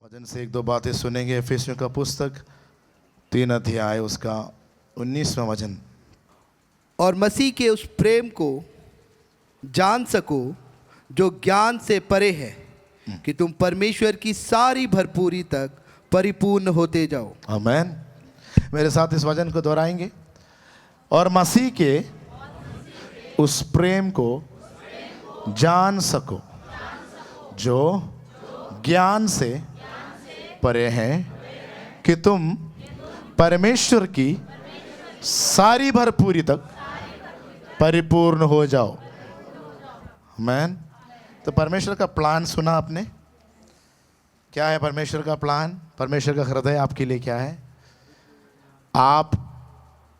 वचन से एक दो बातें सुनेंगे। एफेसियों का पुस्तक 3 अध्याय उसका 19वां वचन। और मसीह के उस प्रेम को जान सको जो ज्ञान से परे है, कि तुम परमेश्वर की सारी भरपूरी तक परिपूर्ण होते जाओ। आमेन। मेरे साथ इस वचन को दोहराएंगे। और मसीह के उस प्रेम को जान सको जो ज्ञान से परे हैं, कि तुम परमेश्वर की सारी भरपूरी तक परिपूर्ण हो जाओ। आमेन। तो परमेश्वर का प्लान सुना आपने? क्या है परमेश्वर का प्लान? परमेश्वर का हृदय आपके लिए क्या है? आप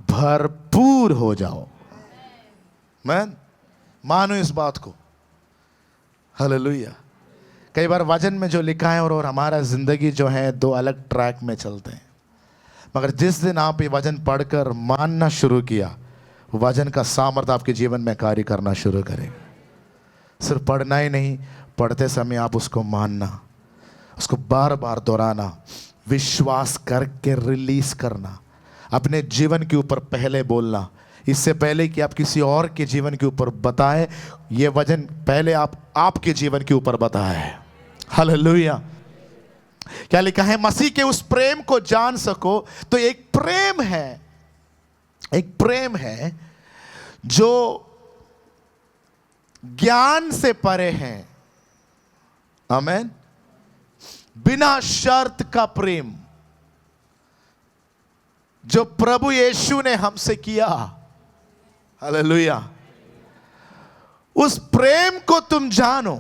भरपूर हो जाओ। आमेन। मानो इस बात को। हालेलुया। कई बार वचन में जो लिखा है और हमारा जिंदगी जो है दो अलग ट्रैक में चलते हैं। मगर जिस दिन आप ये वचन पढ़कर मानना शुरू किया, वचन का सामर्थ्य आपके जीवन में कार्य करना शुरू करेगा। सिर्फ पढ़ना ही नहीं, पढ़ते समय आप उसको मानना, उसको बार बार दोहराना, विश्वास करके रिलीज करना, अपने जीवन के ऊपर पहले बोलना। इससे पहले कि आप किसी और के जीवन के ऊपर बताएं, ये वचन पहले आपके जीवन के ऊपर बताए। हालेलुया। क्या लिखा है? मसीह के उस प्रेम को जान सको। तो एक प्रेम है, एक प्रेम है जो ज्ञान से परे है। आमेन। बिना शर्त का प्रेम जो प्रभु यीशु ने हमसे किया। हालेलुया। उस प्रेम को तुम जानो।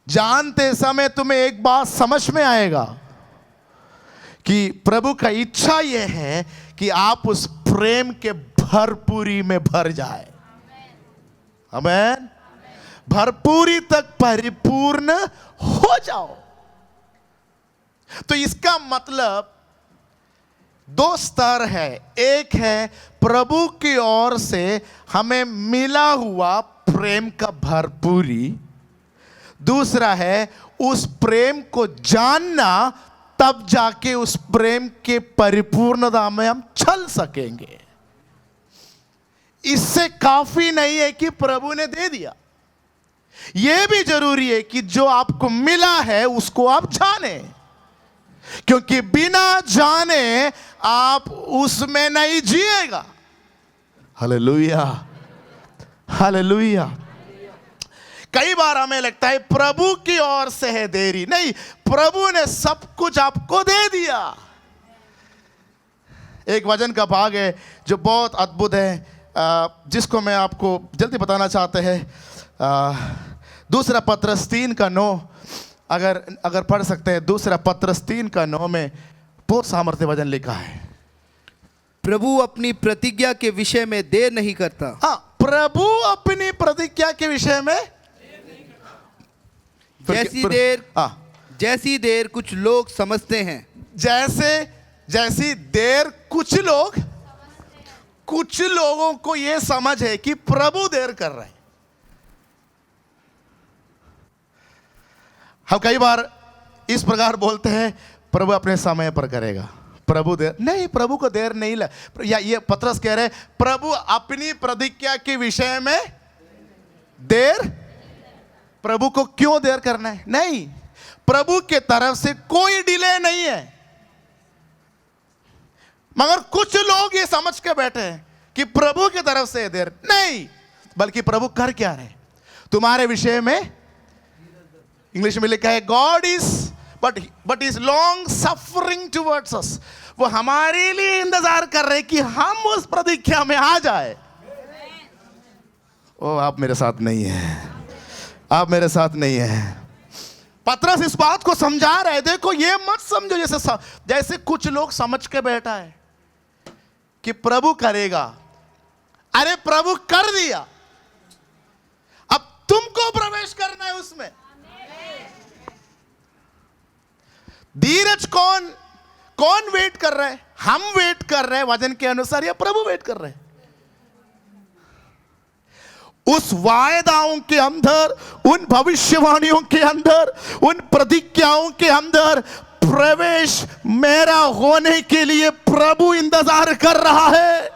जानते समय तुम्हें एक बात समझ में आएगा कि प्रभु का इच्छा यह है कि आप उस प्रेम के भरपूरी में भर जाए। आमेन। भरपूरी तक परिपूर्ण हो जाओ। तो इसका मतलब दो स्तर है। एक है प्रभु की ओर से हमें मिला हुआ प्रेम का भरपूरी, दूसरा है उस प्रेम को जानना, तब जाके उस प्रेम के परिपूर्णता में हम चल सकेंगे। इससे काफी नहीं है कि प्रभु ने दे दिया, यह भी जरूरी है कि जो आपको मिला है उसको आप जाने, क्योंकि बिना जाने आप उसमें नहीं जिएगा। हालेलुया। हालेलुया। कई बार हमें लगता है प्रभु की ओर से है देरी। नहीं, प्रभु ने सब कुछ आपको दे दिया। एक वचन का भाग है जो बहुत अद्भुत है, जिसको मैं आपको जल्दी बताना चाहते हैं। दूसरा पत्रस 3:9, अगर पढ़ सकते हैं। दूसरा पत्रस 3:9 में बहुत सामर्थ्य वचन लिखा है। प्रभु अपनी प्रतिज्ञा के विषय में देर नहीं करता। हाँ, प्रभु अपनी प्रतिज्ञा के विषय में जैसी देर कुछ लोग समझते हैं। जैसी देर कुछ लोगों को यह समझ है कि प्रभु देर कर रहे हैं। हम कई बार इस प्रकार बोलते हैं, प्रभु अपने समय पर करेगा। प्रभु देर नहीं, प्रभु को देर नहीं लगा। या ये पत्रस कह रहे, प्रभु अपनी प्रतिज्ञा के विषय में देर। प्रभु को क्यों देर करना है? नहीं, प्रभु के तरफ से कोई डिले नहीं है। मगर कुछ लोग ये समझ के बैठे हैं कि प्रभु की तरफ से देर नहीं, बल्कि प्रभु कर क्या रहे तुम्हारे विषय में। इंग्लिश में लिखा है God is but is long suffering towards अस। वो हमारे लिए इंतजार कर रहे कि हम उस प्रतिज्ञा में आ जाए। ओ, आप मेरे साथ नहीं है, आप मेरे साथ नहीं है। पत्रस इस बात को समझा रहे, देखो ये मत समझो जैसे कुछ लोग समझ के बैठा है कि प्रभु करेगा। अरे प्रभु कर दिया, अब तुमको प्रवेश करना है उसमें। धीरज कौन वेट कर रहा है? हम वेट कर रहे हैं वचन के अनुसार, या प्रभु वेट कर रहे हैं? उस वायदाओं के अंदर, उन भविष्यवाणियों के अंदर, उन प्रतिज्ञाओं के अंदर प्रवेश मेरा होने के लिए प्रभु इंतजार कर रहा है।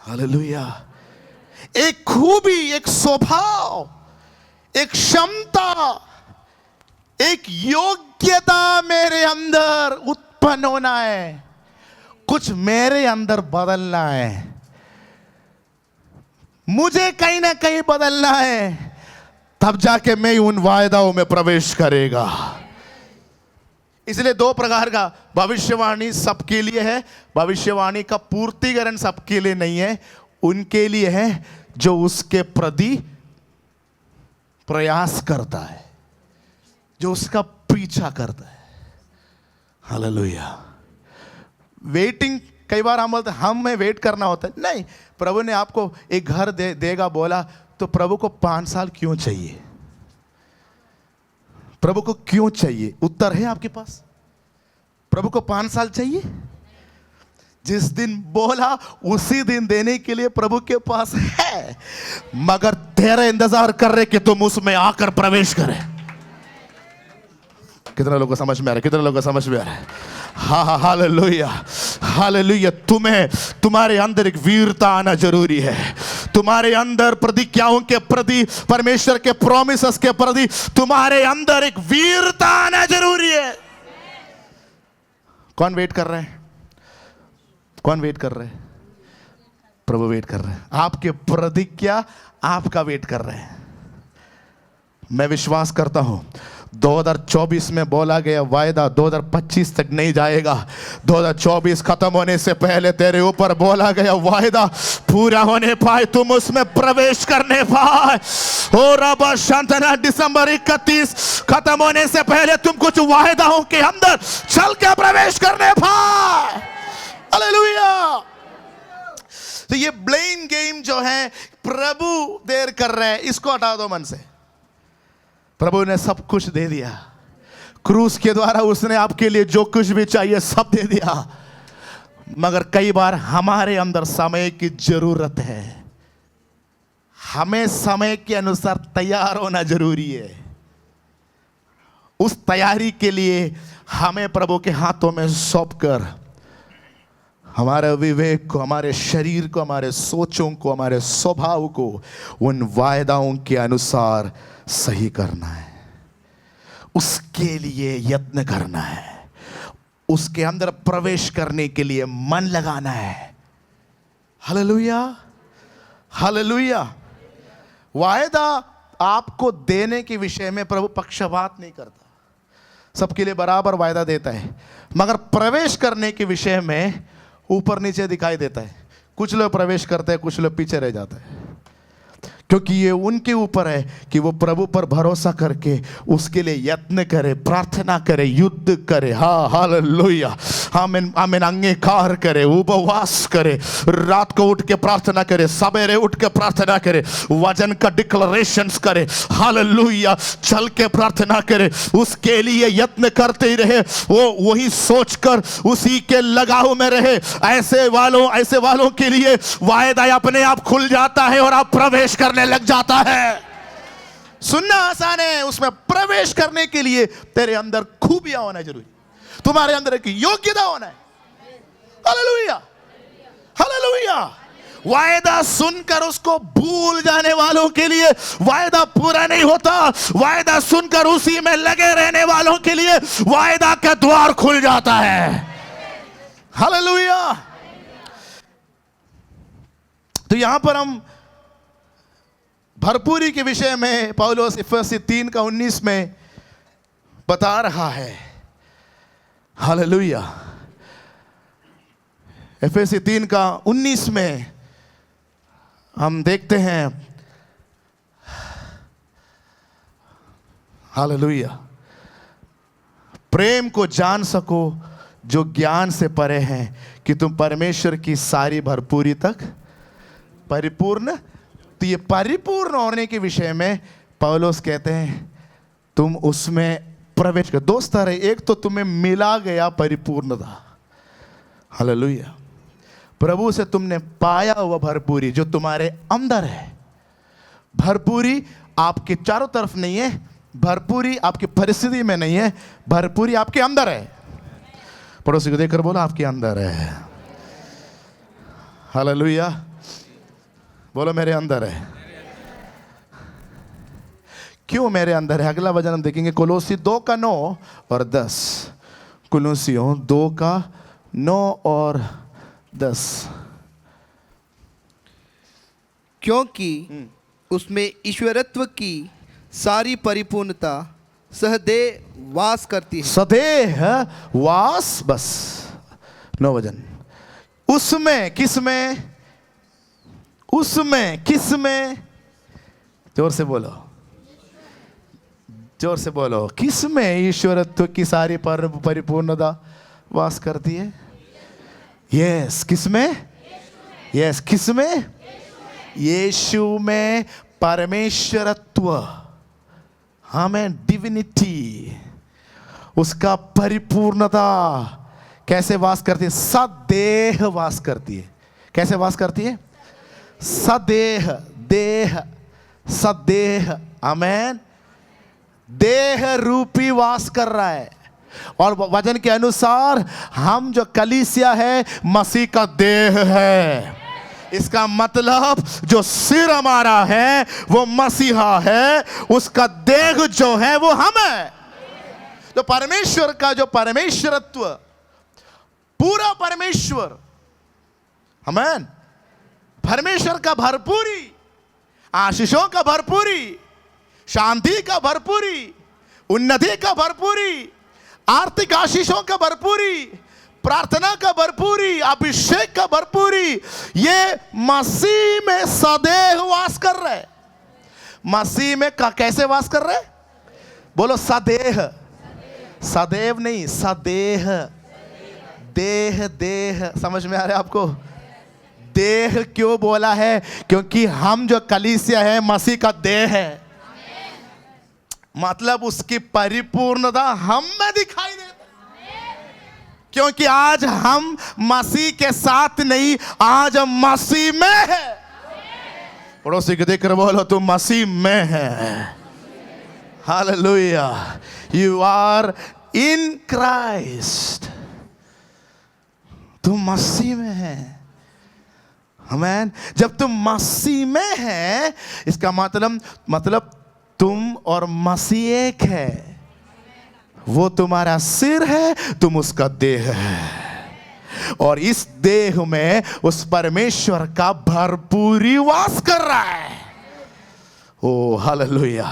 हालेलुया। एक खूबी, एक स्वभाव, एक क्षमता, एक योग्यता मेरे अंदर उत्पन्न होना है। कुछ मेरे अंदर बदलना है, मुझे कहीं ना कहीं बदलना है, तब जाके मैं उन वायदाओं में प्रवेश करेगा। इसलिए दो प्रकार का भविष्यवाणी सबके लिए है। भविष्यवाणी का पूर्तिकरण सबके लिए नहीं है, उनके लिए है जो उसके प्रति प्रयास करता है, जो उसका पीछा करता है। हालेलुया। वेटिंग, कई बार हम बोलते हैं हमें वेट करना होता है। नहीं, प्रभु ने आपको एक घर देगा बोला, तो प्रभु को 5 साल क्यों चाहिए? प्रभु को क्यों चाहिए? उत्तर है आपके पास। प्रभु को 5 साल चाहिए? जिस दिन बोला उसी दिन देने के लिए प्रभु के पास है, मगर तेरा इंतजार कर रहे कि तुम उसमें आकर प्रवेश करें। कितने लोगों को समझ में आ रहा है? कितने लोगों को समझ में आ रहा है? हाँ, हालेलुया, हालेलुया। तुम्हारे अंदर एक वीरता आना जरूरी है। तुम्हारे अंदर प्रतिज्ञाओं के प्रति, परमेश्वर के प्रॉमिसेस के प्रति तुम्हारे अंदर एक वीरता आना जरूरी है। कौन वेट कर रहे हैं? कौन वेट कर रहे हैं? प्रभु वेट कर रहे हैं। आपके प्रतिज्ञा आपका वेट कर रहे हैं। मैं विश्वास करता हूं 2024 में बोला गया वायदा 2025 तक नहीं जाएगा। 2024 खत्म होने से पहले तेरे ऊपर बोला गया वायदा पूरा होने पाए, तुम उसमें प्रवेश करने पाए। और अब शांतना दिसंबर 31 खत्म होने से पहले तुम कुछ वायदाओं के अंदर चल के प्रवेश करने पाए। हालेलुया। तो ये ब्लेम गेम जो है, प्रभु देर कर रहे हैं, इसको हटा दो मन से। प्रभु ने सब कुछ दे दिया क्रूस के द्वारा। उसने आपके लिए जो कुछ भी चाहिए सब दे दिया, मगर कई बार हमारे अंदर समय की जरूरत है। हमें समय के अनुसार तैयार होना जरूरी है। उस तैयारी के लिए हमें प्रभु के हाथों में सौंपकर हमारे विवेक को, हमारे शरीर को, हमारे सोचों को, हमारे स्वभाव को उन वायदाओं के अनुसार सही करना है। उसके लिए यत्न करना है, उसके अंदर प्रवेश करने के लिए मन लगाना है। Hallelujah, hallelujah. वायदा आपको देने के विषय में प्रभु पक्षपात नहीं करता, सबके लिए बराबर वायदा देता है, मगर प्रवेश करने के विषय में ऊपर नीचे दिखाई देता है। कुछ लोग प्रवेश करते हैं, कुछ लोग पीछे रह जाते हैं, क्योंकि ये उनके ऊपर है कि वो प्रभु पर भरोसा करके उसके लिए यत्न करे, प्रार्थना करे, युद्ध करे। हाँ, हालेलुया। आमीन, आमीन। अंगीकार करे, उपवास करे, रात को उठ के प्रार्थना करे, सवेरे उठ के प्रार्थना करे, वचन का डिक्लेरेशंस करे। हालेलुया। चल के प्रार्थना करे, उसके लिए यत्न करते ही रहे। वो वही सोचकर उसी के लगाव में रहे। ऐसे वालों के लिए वायदा अपने आप खुल जाता है और आप प्रवेश करने लग जाता है। सुनना आसान है, उसमें प्रवेश करने के लिए तेरे अंदर खूबियां होना जरूरी, तुम्हारे अंदर एक योग्यता होना है। Hallelujah, hallelujah. वायदा सुनकर उसको भूल जाने वालों के लिए वायदा पूरा नहीं होता। वायदा सुनकर उसी में लगे रहने वालों के लिए वायदा का द्वार खुल जाता है। हालेलुया। तो यहां पर हम भरपूरी के विषय में पौलुस इफिसी 3:19 में बता रहा है। हालेलुया। इफिसी 3:19 में हम देखते हैं, हालेलुया, प्रेम को जान सको जो ज्ञान से परे है, कि तुम परमेश्वर की सारी भरपूरी तक परिपूर्ण। तो ये परिपूर्ण होने के विषय में पौलुस कहते हैं तुम उसमें प्रवेश कर। दो स्तर है, एक तो तुम्हें मिला गया परिपूर्णता, हालेलुया, प्रभु से तुमने पाया हुआ भरपूरी जो तुम्हारे अंदर है। भरपूरी आपके चारों तरफ नहीं है, भरपूरी आपकी परिस्थिति में नहीं है, भरपूरी आपके अंदर है। पड़ोसी को देखकर बोलो आपके अंदर है। हालेलुया, बोलो मेरे अंदर है। क्यों मेरे अंदर है? अगला वचन हम देखेंगे, कोलोसी 2 का 9 और 10। कोलोसियों 2 का 9 और 10। क्योंकि उसमें ईश्वरत्व की सारी परिपूर्णता सहदेव वास करती है। सदेह वास, बस 9 वचन। उसमें, किसमें? उसमें, किसमें? जोर से बोलो, जोर से बोलो। किसमें ईश्वरत्व की सारी परिपूर्णता वास करती है? यस, किसमें? यस, किसमें? यीशु में परमेश्वरत्व, हमें डिविनिटी, उसका परिपूर्णता कैसे वास करती है? सदेह वास करती है। कैसे वास करती है? सदेह, देह, सदेह, आमेन। देह रूपी वास कर रहा है। और वचन के अनुसार हम जो कलीसिया है मसीह का देह है। इसका मतलब जो सिर हमारा है वो मसीहा है, उसका देह जो है वो हम है। तो परमेश्वर का जो परमेश्वरत्व, पूरा परमेश्वर, आमेन, परमेश्वर का भरपूरी, आशीषों का भरपूरी, शांति का भरपूरी, उन्नति का भरपूरी, आर्थिक आशीषों का भरपूरी, प्रार्थना का भरपूरी, अभिषेक का भरपूरी, ये मसीह में सदैव वास कर रहे। मसीह में कैसे वास कर रहे? बोलो सदैव, सदैव नहीं, सदेह। देह, देह, समझ में आ रहा है आपको? देह क्यों बोला है? क्योंकि हम जो कलीसिया है मसीह का देह है। मतलब उसकी परिपूर्णता हम में दिखाई देती, क्योंकि आज हम मसीह के साथ नहीं, आज हम मसीह में है। पड़ोसी को देखकर बोलो तुम मसीह में है। Hallelujah, you are in Christ. तुम मसीह में है, आमेन। जब तुम मसीह में है, इसका मतलब तुम और मसीह एक है। वो तुम्हारा सिर है, तुम उसका देह है। और इस देह में उस परमेश्वर का भरपूरी वास कर रहा है। ओ हालेलुया।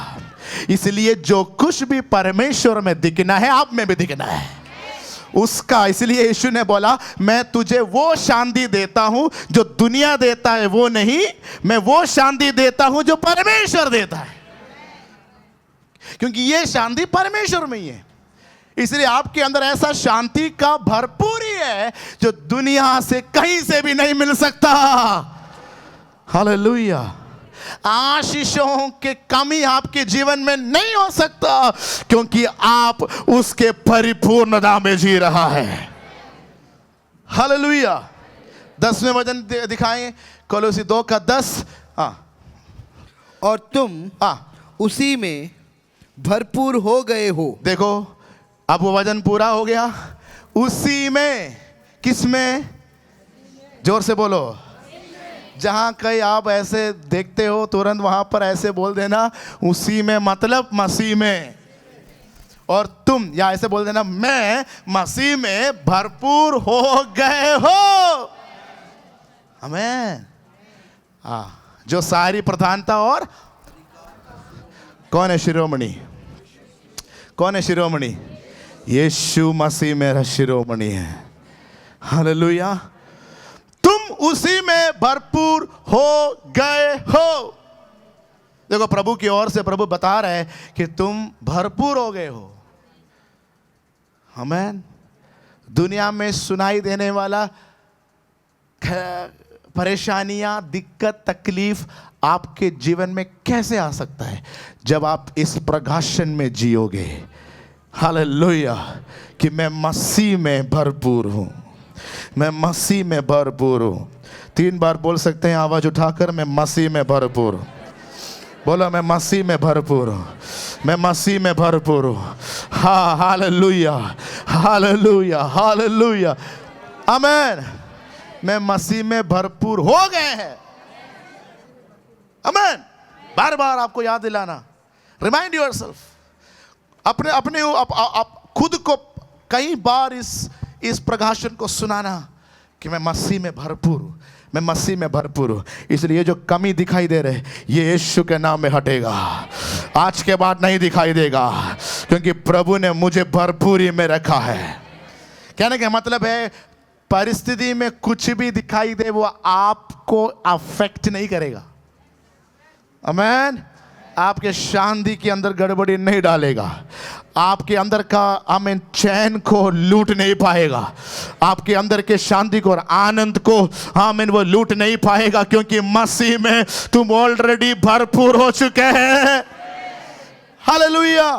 इसलिए जो कुछ भी परमेश्वर में दिखना है, आप में भी दिखना है उसका। इसलिए यीशु ने बोला, मैं तुझे वो शांति देता हूं जो दुनिया देता है वो नहीं, मैं वो शांति देता हूं जो परमेश्वर देता है। क्योंकि ये शांति परमेश्वर में ही है। इसलिए आपके अंदर ऐसा शांति का भरपूरी है जो दुनिया से कहीं से भी नहीं मिल सकता। हालेलुया। आशीषों के कमी आपके जीवन में नहीं हो सकता, क्योंकि आप उसके परिपूर्णता में जी रहा है। हालेलुया। 10वें वचन दिखाएं, कोलोसी 2 का 10। और तुम उसी में भरपूर हो गए हो। देखो अब वो वचन पूरा हो गया। उसी में, किस में? जोर से बोलो। जहां कहीं आप ऐसे देखते हो तुरंत वहां पर ऐसे बोल देना, उसी में मतलब मसीह में। और तुम या ऐसे बोल देना, मैं मसीह में भरपूर हो गए हो। आमेन। जो सारी प्रधानता और कौन है शिरोमणि? कौन है शिरोमणि? यीशु मसीह मेरा शिरोमणि है। हालेलुया। तुम उसी में भरपूर हो गए हो। देखो प्रभु की ओर से प्रभु बता रहे हैं कि तुम भरपूर हो गए हो। आमेन। दुनिया में सुनाई देने वाला परेशानियां, दिक्कत, तकलीफ आपके जीवन में कैसे आ सकता है जब आप इस प्रकाशन में जियोगे। हालेलुया, कि मैं मसीह में भरपूर हूं। मैं मसीह में भरपूर हूँ। 3 बार बोल सकते हैं आवाज उठाकर, मैं मसीह में भरपूर हूँ। बोलो, मैं मसीह में भरपूर हूँ, मैं मसीह में भरपूर हूँ। हाँ, हालेलुया, हालेलुया, हालेलुया, आमीन। मैं मसीह में भरपूर हो गए हैं, आमीन। बार बार आपको याद दिलाना, रिमाइंड योरसेल्फ, अपने अपने आप खुद को कई बार इस प्रकाशन को सुनाना कि मैं मसीह में भरपूर हूँ, मैं मसीह में भरपूर हूँ। इसलिए जो कमी दिखाई दे रहे ये यीशु के नाम में हटेगा, आज के बाद नहीं दिखाई देगा, क्योंकि प्रभु ने मुझे भरपूरी में रखा है। कहने का मतलब है परिस्थिति में कुछ भी दिखाई दे वो आपको अफेक्ट नहीं करेगा, आमीन। आपके शांति के अंदर गड़बड़ी नहीं डालेगा, आपके अंदर का आमीन चैन को लूट नहीं पाएगा, आपके अंदर के शांति को और आनंद को आमीन वो लूट नहीं पाएगा, क्योंकि मसीह में तुम ऑलरेडी भरपूर हो चुके हैं। हालेलुया।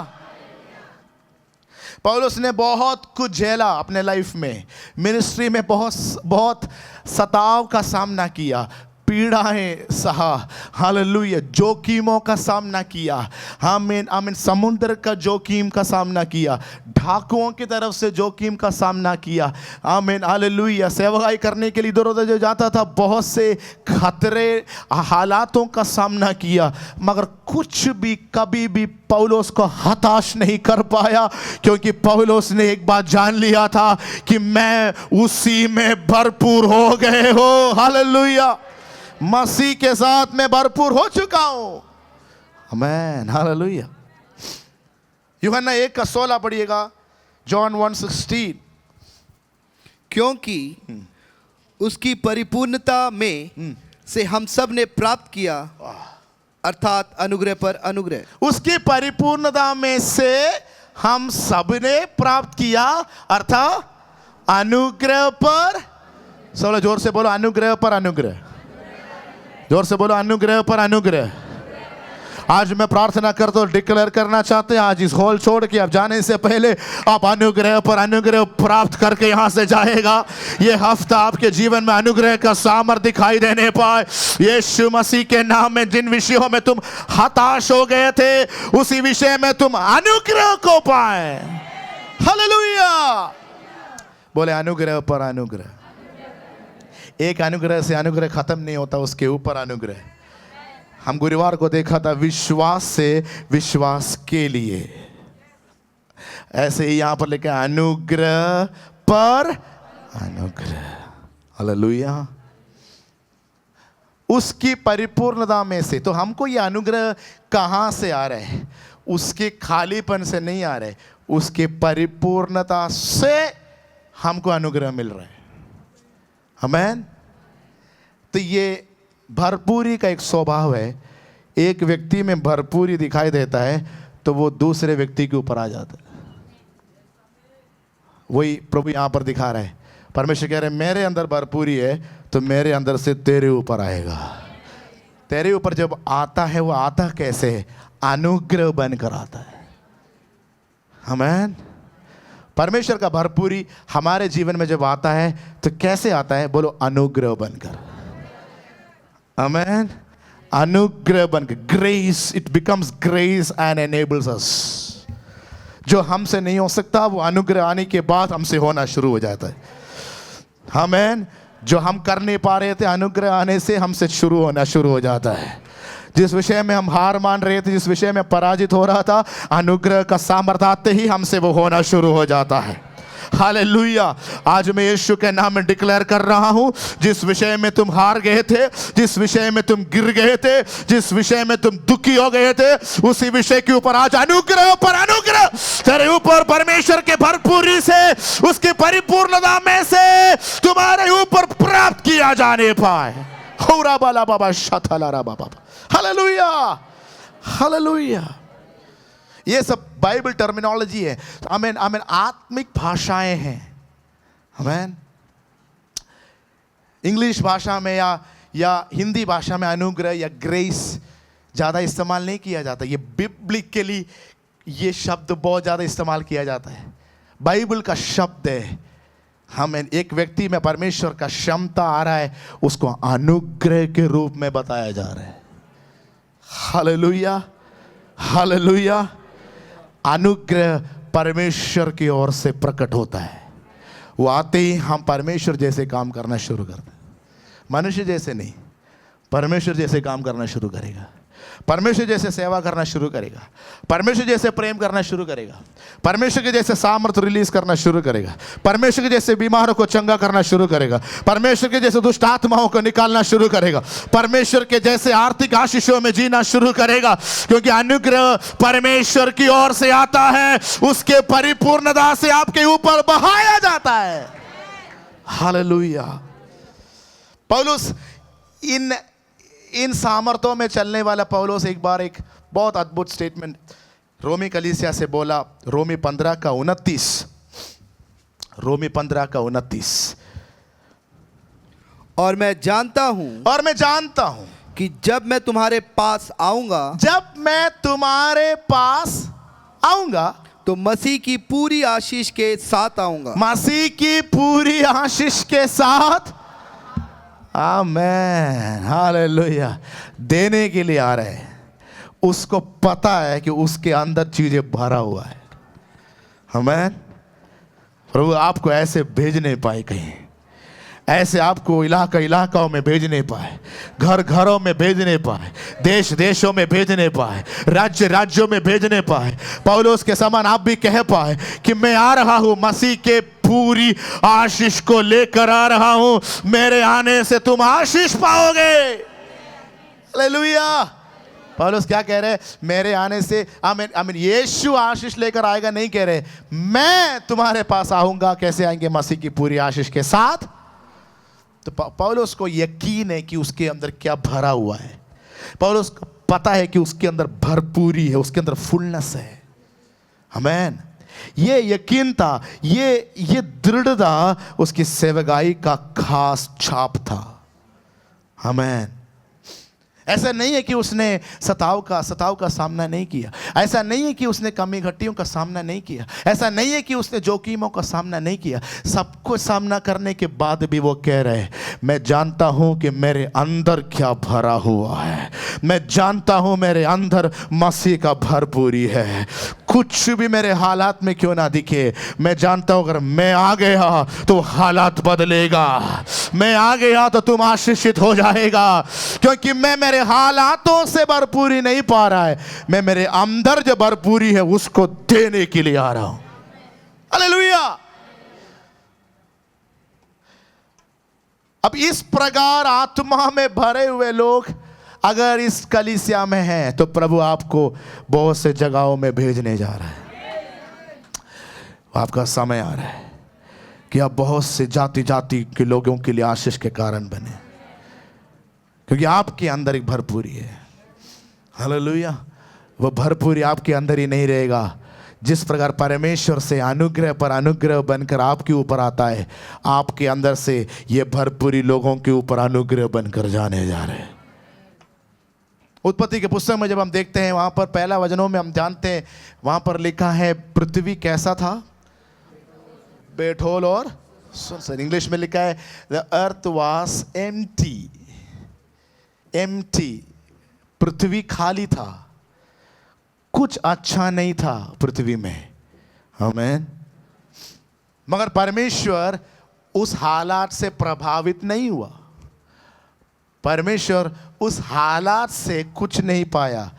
पौलुस ने बहुत कुछ झेला अपने लाइफ में, मिनिस्ट्री में बहुत सताव का सामना किया, पीड़ाएं सहा, हालेलुया, जोखिमों का सामना किया, आमीन आमीन, समुद्र का जोखिम का सामना किया, डाकुओं की तरफ से जोखिम का सामना किया, आमीन हालेलुया। सेवकाई करने के लिए इधर उधर जो जाता था बहुत से खतरे हालातों का सामना किया, मगर कुछ भी कभी भी पौलुस को हताश नहीं कर पाया, क्योंकि पौलुस ने एक बात जान लिया था कि मैं उसी में भरपूर हो गए हो। हालेलुया, मसीह के साथ मैं भरपूर हो चुका हूं, आमीन हालेलुया। यूहन्ना 1:16 पढ़िएगा, जॉन 1:16। क्योंकि उसकी परिपूर्णता में से हम सब ने प्राप्त किया, अर्थात अनुग्रह पर अनुग्रह। उसकी परिपूर्णता में से हम सब ने प्राप्त किया, अर्थात अनुग्रह पर, सब जोर से बोलो, अनुग्रह पर अनुग्रह, जोर से बोलो, अनुग्रह पर अनुग्रह। आज मैं प्रार्थना करता हूं, डिक्लेयर करना चाहते हैं, आज इस हॉल छोड़ के आप जाने से पहले आप अनुग्रह पर अनुग्रह प्राप्त करके यहां से जाएगा। ये हफ्ता आपके जीवन में अनुग्रह का सामर्थ दिखाई देने पाए, यीशु मसीह के नाम में। जिन विषयों में तुम हताश हो गए थे उसी विषय में तुम अनुग्रह को पाए। हालेलुया, बोले अनुग्रह पर अनुग्रह। एक अनुग्रह से अनुग्रह खत्म नहीं होता, उसके ऊपर अनुग्रह। हम गुरुवार को देखा था विश्वास से विश्वास के लिए, ऐसे ही यहां पर लिखा अनुग्रह पर अनुग्रह। हालेलुया, उसकी परिपूर्णता में से। तो हमको ये अनुग्रह कहां से आ रहे हैं? उसके खालीपन से नहीं आ रहे, उसके परिपूर्णता से हमको अनुग्रह मिल रहा है, आमीन। तो ये भरपूरी का एक स्वभाव है, एक व्यक्ति में भरपूरी दिखाई देता है तो वो दूसरे व्यक्ति के ऊपर आ जाता है। वही प्रभु यहां पर दिखा रहा है, परमेश्वर कह रहे मेरे अंदर भरपूरी है तो मेरे अंदर से तेरे ऊपर आएगा। तेरे ऊपर जब आता है वो आता कैसे है? अनुग्रह बनकर आता है, आमीन। परमेश्वर का भरपूरी हमारे जीवन में जब आता है तो कैसे आता है? बोलो, अनुग्रह बनकर, आमीन। अनुग्रह बनकर, grace, it becomes grace and enables अस। जो हमसे नहीं हो सकता वो अनुग्रह आने के बाद हमसे होना शुरू हो जाता है, आमीन। जो हम कर नहीं पा रहे थे अनुग्रह आने से हमसे शुरू होना शुरू हो जाता है। जिस विषय में हम हार मान रहे थे, जिस विषय में पराजित हो रहा था, अनुग्रह का सामर्थ्य आते ही हमसे वो होना शुरू हो जाता है। हालेलुया। आज मैं यीशु के नाम में डिक्लेयर कर रहा हूं, जिस विषय में तुम हार गए थे, जिस विषय में तुम गिर गए थे, जिस विषय में तुम दुखी हो गए थे, उसी विषय के ऊपर आज अनुग्रह पर अनुग्रह तेरे ऊपर परमेश्वर के भरपूरी से, उसकी परिपूर्णता में से तुम्हारे ऊपर प्राप्त किया जाने पाए। होरा बाला बाबा शथलारा बाबा। Hallelujah, hallelujah. ये सब बाइबल टर्मिनोलॉजी है, आमीन आमीन, आत्मिक भाषाएं हैं, आमीन। इंग्लिश भाषा में या हिंदी भाषा में अनुग्रह या ग्रेस ज़्यादा इस्तेमाल नहीं किया जाता। ये बिब्लिकली ये शब्द बहुत ज़्यादा इस्तेमाल किया जाता है, बाइबल का शब्द है, हम एक व्यक्ति में परमेश्वर का क्षमता आ रहा है, उसको अनुग्रह के रूप में बताया जा रहा है। Hallelujah, hallelujah. अनुग्रह परमेश्वर की ओर से प्रकट होता है। वो आते ही हम परमेश्वर जैसे काम करना शुरू करते हैं। मनुष्य जैसे नहीं, परमेश्वर जैसे काम करना शुरू करेगा, परमेश्वर जैसे सेवा करना शुरू करेगा, परमेश्वर जैसे प्रेम करना शुरू करेगा, परमेश्वर के जैसे सामर्थ रिलीज करना शुरू करेगा, परमेश्वर के जैसे बीमारों को चंगा करना शुरू करेगा, परमेश्वर के जैसे दुष्ट आत्माओं को निकालना शुरू करेगा, परमेश्वर के जैसे आर्थिक आशीषों में जीना शुरू करेगा। क्योंकि अनुग्रह परमेश्वर की ओर से आता है, उसके परिपूर्णता से आपके ऊपर बहाया जाता है। हालेलुया। पौलुस इन सामर्थ्यों में चलने वाला पौलुस एक बार एक बहुत अद्भुत स्टेटमेंट रोमी कलीसिया से बोला। रोमी 15:29, रोमी 15:29। और मैं जानता हूं कि जब मैं तुम्हारे पास आऊंगा तो मसीह की पूरी आशीष के साथ आऊंगा। मसीह की पूरी आशीष के साथ। आमेन, हालेलुया। देने के लिए आ रहे हैं। उसको पता है कि उसके अंदर चीजें भरा हुआ है। आमेन। प्रभु आपको ऐसे भेज नहीं पाए, कहीं ऐसे आपको इलाकाओं में भेज नहीं पाए, घर घरों में भेज नहीं पाए, देश देशों में भेज नहीं पाए, राज्य राज्यों में भेज नहीं पाए। पौलुस के समान आप भी कह पाए कि मैं आ रहा हूं, मसीह के पूरी आशीष को लेकर आ रहा हूं, मेरे आने से तुम आशीष पाओगे। हालेलुया। पौलुस क्या कह रहे हैं? मेरे आने से आमीन यीशु आशीष लेकर आएगा नहीं कह रहे, मैं तुम्हारे पास आऊंगा। कैसे आएंगे? मसीह की पूरी आशीष के साथ। तो पौलुस को यकीन है कि उसके अंदर क्या भरा हुआ है। पौलुस को पता है कि उसके अंदर भरपूरी है, उसके अंदर फुलनेस है। आमीन। ये यकीन था, ये दृढ़ता उसकी सेवकाई का खास छाप था। आमीन। ऐसा नहीं है कि उसने सताव का सामना नहीं किया, ऐसा नहीं है कि उसने कमी घटियों का सामना नहीं किया, ऐसा नहीं है कि उसने जोखिमों का सामना नहीं किया। सबको सामना करने के बाद भी वो कह रहे हैं, मैं जानता हूं कि मेरे अंदर क्या भरा हुआ है, मैं जानता हूं मेरे अंदर मसीह का भरपूरी है। कुछ भी मेरे हालात में क्यों ना दिखे, मैं जानता हूं अगर मैं आ गया तो हालात बदलेगा, मैं आ गया तो तुम आशीषित हो जाएगा। क्योंकि मैं मेरे हालातों से भरपूरी नहीं पा रहा है, मैं मेरे अंदर जो भरपूरी है उसको देने के लिए आ रहा हूं। हालेलुया। अब इस प्रकार आत्मा में भरे हुए लोग अगर इस कलीसिया में हैं तो प्रभु आपको बहुत से जगहों में भेजने जा रहा है। आपका समय आ रहा है कि आप बहुत से जाति जाति के लोगों के लिए आशीष के कारण बने, क्योंकि आपके अंदर एक भरपूरी है। हालेलुया। वो भरपूरी आपके अंदर ही नहीं रहेगा। जिस प्रकार परमेश्वर से अनुग्रह पर अनुग्रह बनकर आपके ऊपर आता है, आपके अंदर से ये भरपूरी लोगों के ऊपर अनुग्रह बनकर जाने जा रहे हैं। उत्पत्ति के पुस्तक में जब हम देखते हैं, वहां पर पहला वचनों में हम जानते हैं, वहां पर लिखा है पृथ्वी कैसा था? बेठोल और सुनसान। इंग्लिश में लिखा है the earth was empty. Empty, पृथ्वी खाली था, कुछ अच्छा नहीं था पृथ्वी में। आमीन। मगर परमेश्वर उस हालात से प्रभावित नहीं हुआ। परमेश्वर उस हालात से कुछ नहीं पाया।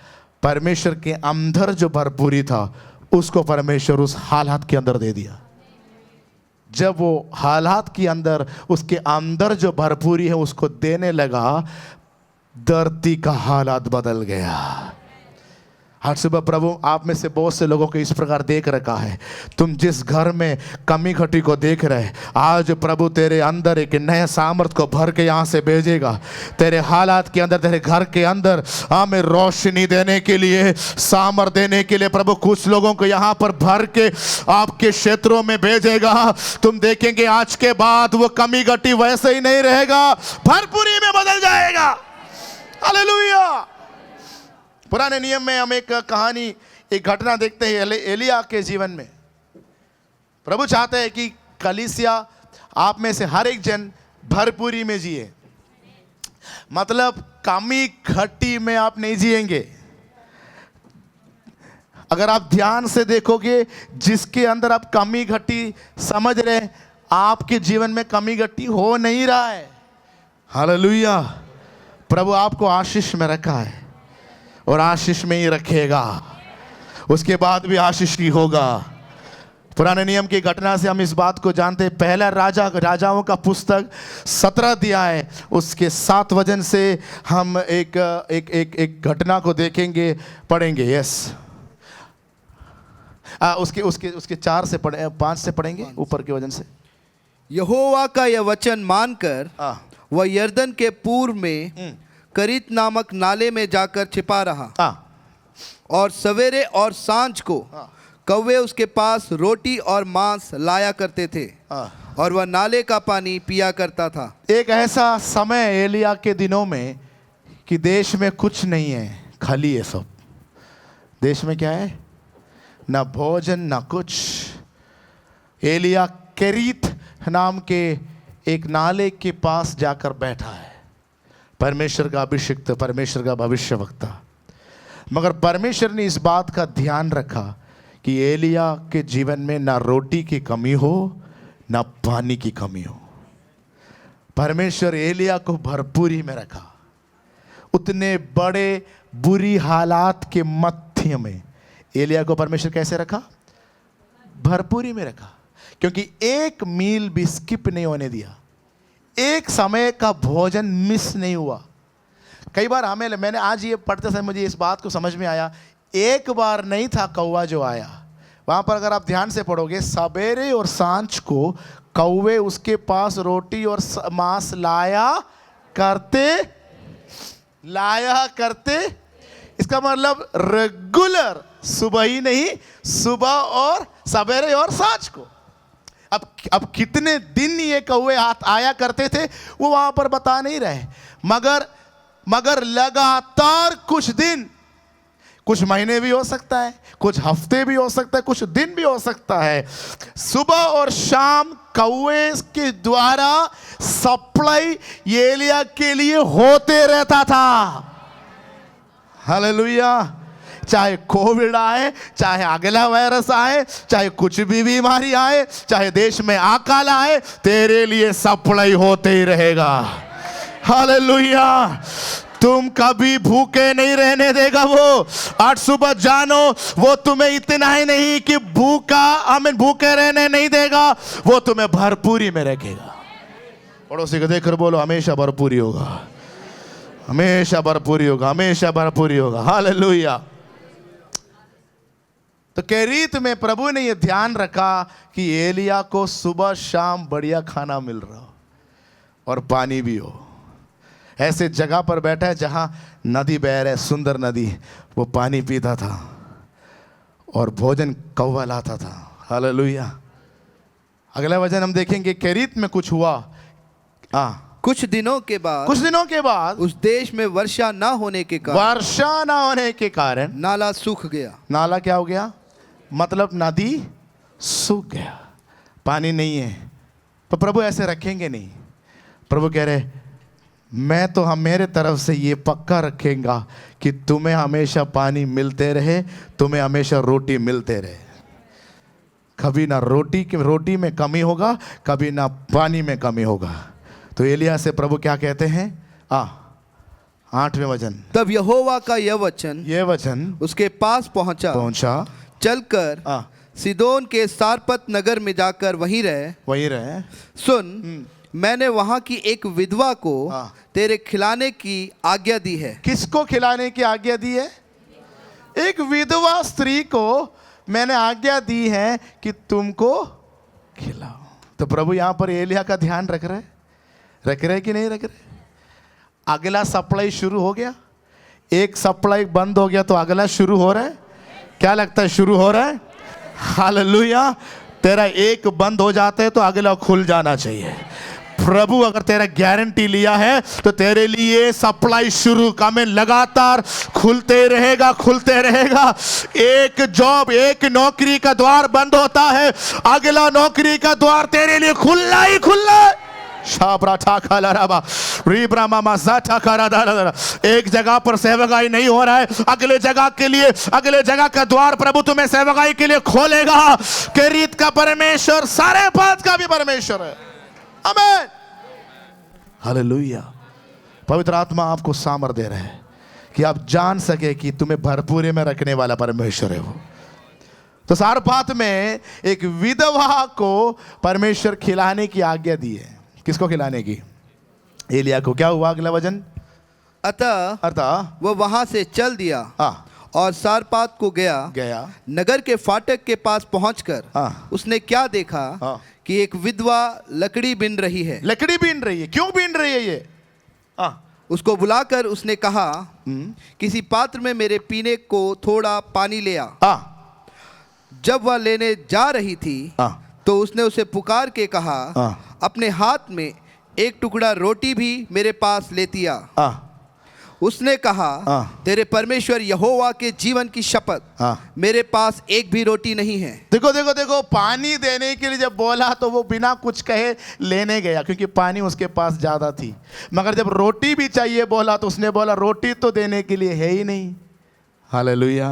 परमेश्वर के अंदर जो भरपूरी था उसको परमेश्वर उस हालात के अंदर दे दिया। जब वो हालात के अंदर, उसके अंदर जो भरपूरी है उसको देने लगा, धरती का हालात बदल गया। हर सुबह प्रभु आप में से बहुत से लोगों को इस प्रकार देख रखा है। तुम जिस घर में कमी घटी को देख रहे, आज प्रभु तेरे अंदर एक नए सामर्थ को भर के यहाँ से भेजेगा। तेरे हालात के अंदर, तेरे घर के अंदर हमें रोशनी देने के लिए, सामर्थ देने के लिए प्रभु कुछ लोगों को यहाँ पर भर के आपके क्षेत्रों में भेजेगा। तुम देखेंगे आज के बाद वो कमी घटी वैसे ही नहीं रहेगा, भरपूरी में बदल जाएगा। हालेलुया। पुराने नियम में हम एक कहानी, एक घटना देखते हैं एलिया के जीवन में। प्रभु चाहते हैं कि कलीसिया आप में से हर एक जन भरपूरी में जिए, मतलब कमी घटी में आप नहीं जिएंगे। अगर आप ध्यान से देखोगे, जिसके अंदर आप कमी घटी समझ रहे, आपके जीवन में कमी घटी हो नहीं रहा है। हालेलुया। प्रभु आपको आशीष में रखा है और आशीष में ही रखेगा, उसके बाद भी आशीष ही होगा। पुराने नियम की घटना से हम इस बात को जानते हैं। पहला राजाओं का पुस्तक 17 अध्याय उसके 7 वचन से हम एक घटना को देखेंगे, पढ़ेंगे। यस, उसके 4 से पढ़े, 5 से पढ़ेंगे ऊपर के वजन से। यहोवा का यह वचन मानकर वह यरदन के पूर्व में करीत नामक नाले में जाकर छिपा रहा, और सवेरे और सांझ को कौवे उसके पास रोटी और मांस लाया करते थे, और वह नाले का पानी पिया करता था। एक ऐसा समय एलिया के दिनों में कि देश में कुछ नहीं है, खाली है सब। देश में क्या है? ना भोजन ना कुछ। एलिया केरीत नाम के एक नाले के पास जाकर बैठा है, परमेश्वर का अभिषिक्त, परमेश्वर का भविष्यवक्ता। मगर परमेश्वर ने इस बात का ध्यान रखा कि एलिया के जीवन में ना रोटी की कमी हो ना पानी की कमी हो। परमेश्वर एलिया को भरपूरी में रखा। उतने बड़े बुरी हालात के मध्य में एलिया को परमेश्वर कैसे रखा? भरपूरी में रखा, क्योंकि एक मील भी स्किप नहीं होने दिया, एक समय का भोजन मिस नहीं हुआ। कई बार मैंने आज ये पढ़ते समय मुझे इस बात को समझ में आया, एक बार नहीं था कौवा जो आया। वहाँ पर अगर आप ध्यान से पढ़ोगे, सवेरे और सांझ को कौवे उसके पास रोटी और मांस लाया करते। इसका मतलब रेगुलर, सुबह ही नहीं, सुबह और सवेरे और सांझ को। अब कितने दिन ये कौवे आया करते थे वो वहां पर बता नहीं रहे, मगर लगातार कुछ दिन, कुछ महीने भी हो सकता है, कुछ हफ्ते भी हो सकता है, कुछ दिन भी हो सकता है, सुबह और शाम कौवे के द्वारा सप्लाई एलिया के लिए होते रहता था। हालेलुया। चाहे कोविड आए, चाहे अगला वायरस आए, चाहे कुछ भी बीमारी आए, चाहे देश में अकाल आए, तेरे लिए सप्लाई होते ही रहेगा। हालेलुया। तुम कभी भूखे नहीं रहने देगा वो। आज सुबह जानो, वो तुम्हें इतना ही नहीं कि भूखे रहने नहीं देगा, वो तुम्हें भरपूरी में रखेगा। पड़ोसी को देखकर बोलो, हमेशा भरपूरी होगा, हमेशा भरपूरी होगा, हमेशा भरपूरी होगा। हालेलुया। तो केरीत में प्रभु ने यह ध्यान रखा कि एलिया को सुबह शाम बढ़िया खाना मिल रहा हो और पानी भी हो। ऐसे जगह पर बैठा है जहां नदी बह रही है, सुंदर नदी, वो पानी पीता था और भोजन कौवा लाता था। हालेलुया। अगला वचन हम देखेंगे, केरीत में कुछ हुआ। कुछ दिनों के बाद उस देश में वर्षा ना होने के कारण नाला सूख गया। नाला क्या हो गया? मतलब नदी सूख गया, पानी नहीं है। तो प्रभु ऐसे रखेंगे नहीं। प्रभु कह रहे, मैं तो मेरे तरफ से ये पक्का रखेगा कि तुम्हें हमेशा पानी मिलते रहे, तुम्हें हमेशा रोटी मिलते रहे। कभी ना रोटी में कमी होगा, कभी ना पानी में कमी होगा। तो एलिया से प्रभु क्या कहते हैं? 8वें वचन, तब यहोवा का यह वचन उसके पास पहुंचा। चलकर सिदोन के सारपत नगर में जाकर वहीं रहे। सुन, मैंने वहां की एक विधवा को तेरे खिलाने की आज्ञा दी है। किसको खिलाने की आज्ञा दी है? एक विधवा स्त्री को मैंने आज्ञा दी है कि तुमको खिलाओ। तो प्रभु यहां पर एलिया का ध्यान रख रहे कि नहीं रख रहे? अगला सप्लाई शुरू हो गया, एक सप्लाई बंद हो गया तो अगला शुरू हो रहा है। क्या लगता है? शुरू हो रहा है। हालेलुया। तेरा एक बंद हो जाता है तो अगला खुल जाना चाहिए। प्रभु अगर तेरा गारंटी लिया है तो तेरे लिए सप्लाई शुरू का में लगातार खुलते रहेगा। एक जॉब, एक नौकरी का द्वार बंद होता है, अगला नौकरी का द्वार तेरे लिए खुला ही खुला है। एक जगह पर सेवकाई नहीं हो रहा है, अगले जगह के लिए, अगले जगह का द्वार प्रभु तुम्हें सेवकाई के लिए खोलेगा। के रीत का परमेश्वर सारे बात का भी परमेश्वर है। आमीन, हालेलुया। पवित्र आत्मा आपको सामर्थ्य दे रहे हैं कि आप जान सके कि तुम्हें भरपूरी में रखने वाला परमेश्वर है वो। तो सार बात में एक विधवा को परमेश्वर खिलाने की आज्ञा दी है। किसको खिलाने की? एलिया को। क्या हुआ अगला वचन? अतः वो वहां से चल दिया और सारपात को गया। नगर के फाटक के पास पहुंचकर उसने क्या देखा कि एक विधवा लकड़ी बीन रही है। लकड़ी बीन रही है? क्यों बीन रही है ये? उसको बुलाकर उसने कहा, किसी पात्र में मेरे पीने को थोड़ा पानी ले आ। जब वह लेने जा रही थी तो उसने उसे पुकार के कहा, अपने हाथ में एक टुकड़ा रोटी भी मेरे पास लेती आ। उसने कहा, तेरे परमेश्वर यहोवा के जीवन की शपथ, मेरे पास एक भी रोटी नहीं है। देखो, पानी देने के लिए जब बोला तो वो बिना कुछ कहे लेने गया, क्योंकि पानी उसके पास ज्यादा थी। मगर जब रोटी भी चाहिए बोला तो उसने बोला, रोटी तो देने के लिए है ही नहीं। हालेलुया,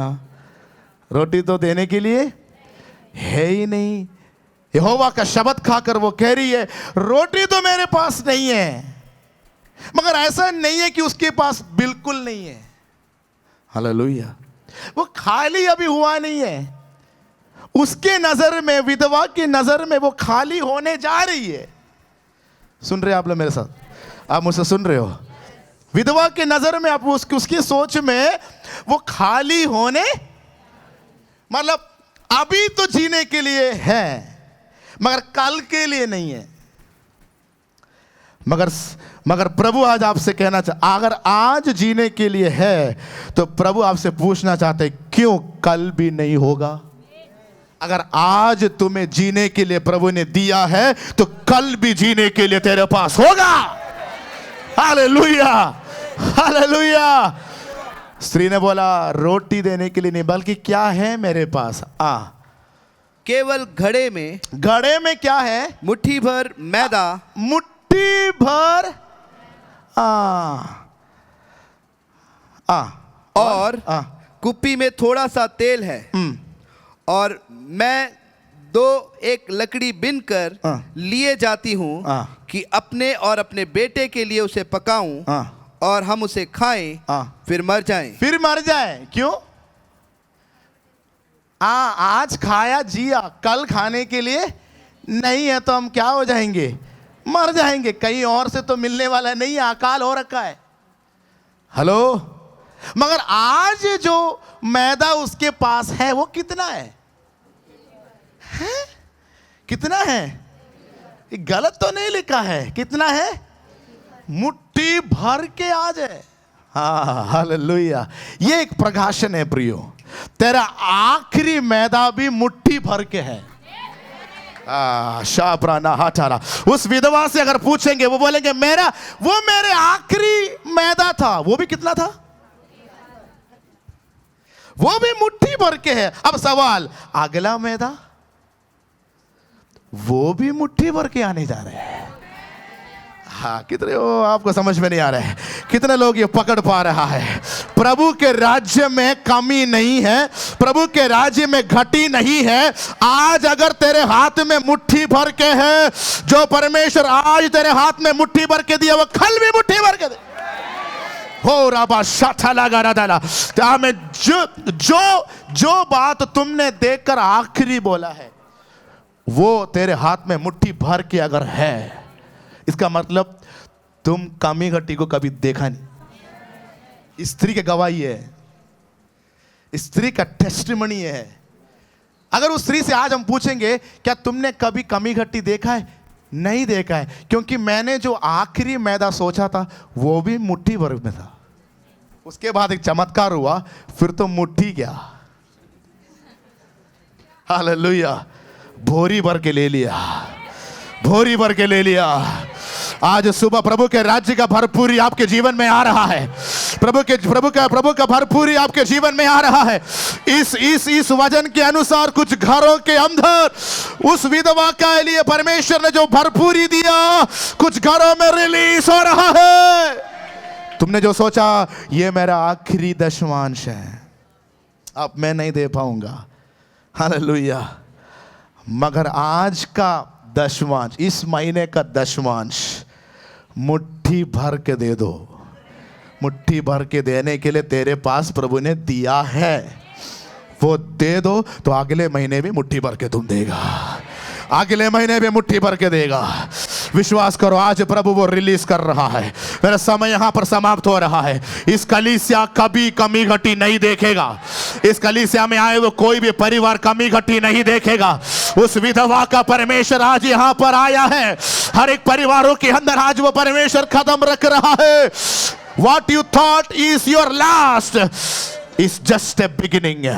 रोटी तो देने के लिए है ही नहीं। यहोवा का शब्द खाकर वो कह रही है, रोटी तो मेरे पास नहीं है। मगर ऐसा नहीं है कि उसके पास बिल्कुल नहीं है। हालेलुया, वो खाली अभी हुआ नहीं है। उसके नजर में, विधवा की नजर में वो खाली होने जा रही है। सुन रहे आप लोग मेरे साथ? आप मुझसे सुन रहे हो? विधवा के नजर में, आप उसकी सोच में वो खाली होने, मतलब अभी तो जीने के लिए है मगर कल के लिए नहीं है। मगर प्रभु आज आपसे कहना अगर आज जीने के लिए है तो प्रभु आपसे पूछना चाहते, क्यों कल भी नहीं होगा? अगर आज तुम्हें जीने के लिए प्रभु ने दिया है तो कल भी जीने के लिए तेरे पास होगा। Hallelujah, hallelujah. स्त्री ने बोला, रोटी देने के लिए नहीं, बल्कि क्या है मेरे पास? केवल घड़े में क्या है? मुट्ठी भर मैदा। मुट्ठी भर और कुप्पी में थोड़ा सा तेल है। और मैं एक लकड़ी बिन कर लिए जाती हूँ कि अपने और अपने बेटे के लिए उसे पकाऊं और हम उसे खाएं, फिर मर जाएं। क्यों? आज खाया जिया, कल खाने के लिए नहीं है तो हम क्या हो जाएंगे? मर जाएंगे। कहीं और से तो मिलने वाला नहीं है, अकाल हो रखा है। हेलो, मगर आज जो मैदा उसके पास है वो कितना है? कितना है? गलत तो नहीं लिखा है। कितना है? मुट्ठी भर के आज है। हालेलुया। ये एक प्रकाशन है प्रियो। तेरा आखिरी मैदा भी मुट्ठी भर के है। शापराना हाटारा। उस विधवा से अगर पूछेंगे वो बोलेंगे, मेरे आखिरी मैदा था। वो भी कितना था? वो भी मुट्ठी भर के है। अब सवाल, अगला मैदा वो भी मुट्ठी भर के आने जा रहे हैं। कितने हो आपको समझ में नहीं आ रहा है? कितने लोग ये पकड़ पा रहा है? प्रभु के राज्य में कमी नहीं है, प्रभु के राज्य में घटी नहीं है। आज अगर तेरे हाथ में मुट्ठी भर के है, जो परमेश्वर आज तेरे हाथ में मुट्ठी भर के दिया वो कल भी मुट्ठी भर के दे। हो राबा शाथा लगा रहा में जो बात तुमने देखकर आखिरी बोला है वो तेरे हाथ में मुट्ठी भर के अगर है, इसका मतलब तुम कमी घटी को कभी देखा नहीं। स्त्री की गवाही है, स्त्री का टेस्टिमनी है। अगर उस स्त्री से आज हम पूछेंगे, क्या तुमने कभी कमी घटी देखा है? नहीं देखा है, क्योंकि मैंने जो आखिरी मैदा सोचा था वो भी मुट्ठी भर में था। उसके बाद एक चमत्कार हुआ, फिर तो मुट्ठी क्या, हालेलुया, भोरी भर के ले लिया, भोरी भर के ले लिया। आज सुबह प्रभु के राज्य का भरपूरी आपके जीवन में आ रहा है। प्रभु का भरपूरी आपके जीवन में आ रहा है। इस वचन के अनुसार कुछ घरों के अंदर उस विधवा के लिए परमेश्वर ने जो भरपूरी दिया, कुछ घरों में रिलीज हो रहा है। तुमने जो सोचा ये मेरा आखिरी दशमांश है, अब मैं नहीं दे पाऊंगा, हालेलुया, मगर आज का दशमांश, इस महीने का दशमांश मुट्ठी भर के दे दो। मुट्ठी भर के देने के लिए तेरे पास प्रभु ने दिया है, वो दे दो तो अगले महीने भी मुट्ठी भर के तुम देगा, अगले महीने भी मुट्ठी भर के देगा। विश्वास करो, आज प्रभु वो रिलीज कर रहा है। मेरा समय यहां पर समाप्त हो रहा है। इस कलीसिया कभी कमी घटी नहीं देखेगा। इस कलीसिया में आए वो कोई भी परिवार कमी घटी नहीं देखेगा। उस विधवा का परमेश्वर आज यहां पर आया है। हर एक परिवारों के अंदर आज वो परमेश्वर कदम रख रहा है। What you thought is your last is just a beginning।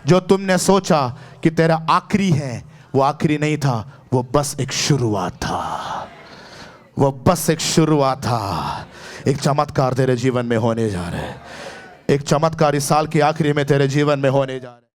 जो तुमने सोचा कि तेरा आखिरी है, वो आखिरी नहीं था, वो बस एक शुरुआत था, वो बस एक शुरुआत था। एक चमत्कार तेरे जीवन में होने जा रहा है। एक चमत्कार इस साल के आखिरी में तेरे जीवन में होने जा रहा है।